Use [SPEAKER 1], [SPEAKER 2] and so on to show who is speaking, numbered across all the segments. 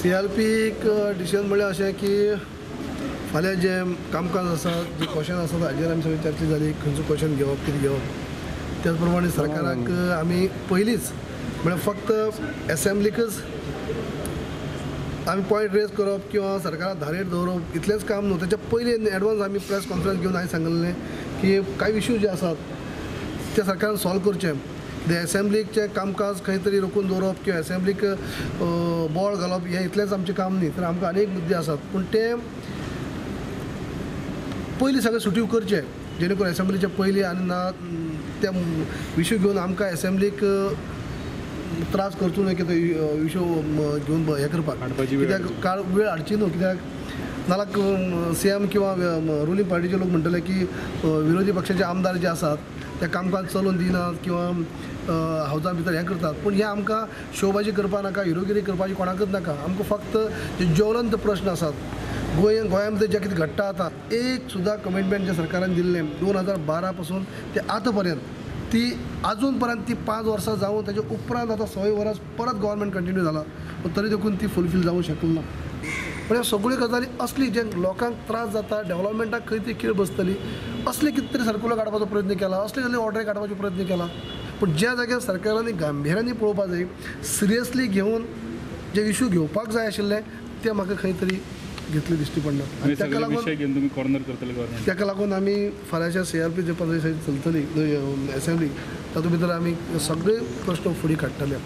[SPEAKER 1] CRP decision म्हळ्यार अशें की फाल्यां जे कामकाज आसा जे क्वेश्चन आसा हाजेर आमी सगळी चर्चा जाली खंयचो क्वेश्चन घेवप कितें घेवप त्याच प्रमाणे सरकाराक आमी पयलींच म्हळ्यार फक्त असेंब्लीकच आमी पॉयंट रेज करप किंवा सरकाराक धारेर दवरप इतलेंच काम न्हू. तेच्या पयलीं एडवान्स आमी प्रेस कॉन्फरन्स घेवन हांवें सांगलें की कांय इश्यू जे आसात ते सरकारान सॉल्व करचे. ते असेंब्लीचे कामकाज खंय तरी रोखून दवरप किंवा असेंब्लीक बोळ घालप हें इतलेंच आमचें काम न्ही. तर आमकां अनेक मुद्दे आसात पूण ते पयलीं सगळे सुटीव करचे जेणे करून असेंब्लीचे पयलीं आनी ना त्या विशू घेवन आमकां असेंब्लीक त्रास करचो न्हय की तो विशू घेवन हें करपाक कित्याक वेळ हाडची न्हू. कित्याक नाल्यार CM किंवा रुलींग पार्टीचे लोक म्हणटले की विरोधी पक्षाचे आमदार जे आसात ते कामकाज चलोवन दिनात किंवा हावजा भितर हें करतात. पूण हें आमकां शोबाजी करपा नाका, हिरोगिरी करपाची कोणाकच नाका. आमकां फक्त जे ज्वलंत प्रश्न आसात गोंया भितर जें कितें घडटा आतां एक सुद्दां कमिटमेंट जे सरकारान दिल्लें 2012 पासून ते आतां पर्यंत ती आजून पर्यंत ती 5 वर्सां जावन ताच्या उपरांत आतां 6 वर्स परत गव्हर्मेंट कंटिन्यू जाला पूण तरी देखून ती फुलफील जावंक शकली ना. पण ह्या सगळ्यो गजाली असली जे लोकांक त्रास जाता डेव्हलपमेंटाक खंय ती खीळ बसतली असले कितें तरी सर्कुलर काडपाचो प्रयत्न केला, असले कसले ऑर्डरी काडपाचो प्रयत्न केला. पूण ज्या जाग्यार सरकारांनी गांभीर्यानी पळोवपाक जाय सिरियसली घेवन जे इश्यू घेवपाक जाय आशिल्ले ते म्हाका खंय तरी घेतले दिश्टी पडना. आनी ताका लागून आमी फाल्यांच्या CRP जे पद चलतली असेंब्ली तातूंत भितर आमी सगळे प्रश्न फुडें हाडटले.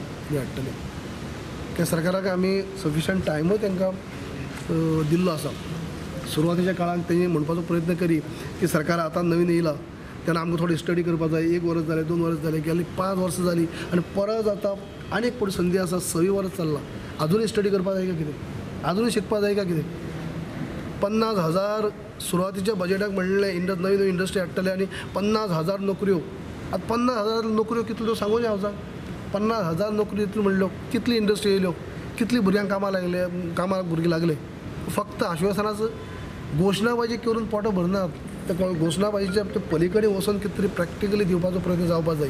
[SPEAKER 1] त्या सरकाराक आमी सफिशंट टायमूय तांकां दिल्लो आसा. सुरवातीच्या काळांत तेणी म्हणपाचो प्रयत्न करी की सरकार आतां नवीन येयला तेन्ना आमकां थोडी स्टडी करपाक जाय. 1 वर्स जालें, 2 वर्स जालें, गेली 5 वर्सां जालीं आनी परत आतां आनीक पड संदी आसा. 6 वर्स चल्ला. आजुनूय स्टडी करपाक जाय काय कितें? आजुनूय शिकपाक जाय काय कितें? 50,000 सुरवातीच्या बजेटाक म्हणलें नवीन इंडस्ट्री हाडटले आनी 50,000 नोकऱ्यो. आतां 50,000 नोकऱ्यो कितल्यो त्यो सांगूंक जाय हांव. 50,000 नोकऱ्यो इतल्यो म्हणल्यो, कितली इंडस्ट्री येयल्यो, कितली भुरग्यांक कामाक भुरगे लागले. फक्त आश्वासनाच घोशणाबाजी करून पोटां भरनात. त्या घोशणाबाजीच्या पलीकडे वचून कितें तरी प्रॅक्टिकली दिवपाचो प्रयत्न जावपाक जाय.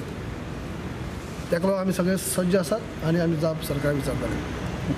[SPEAKER 1] ताका लागून आमी सगळे सज्ज आसात आनी आमी जाप सरकार विचारतले.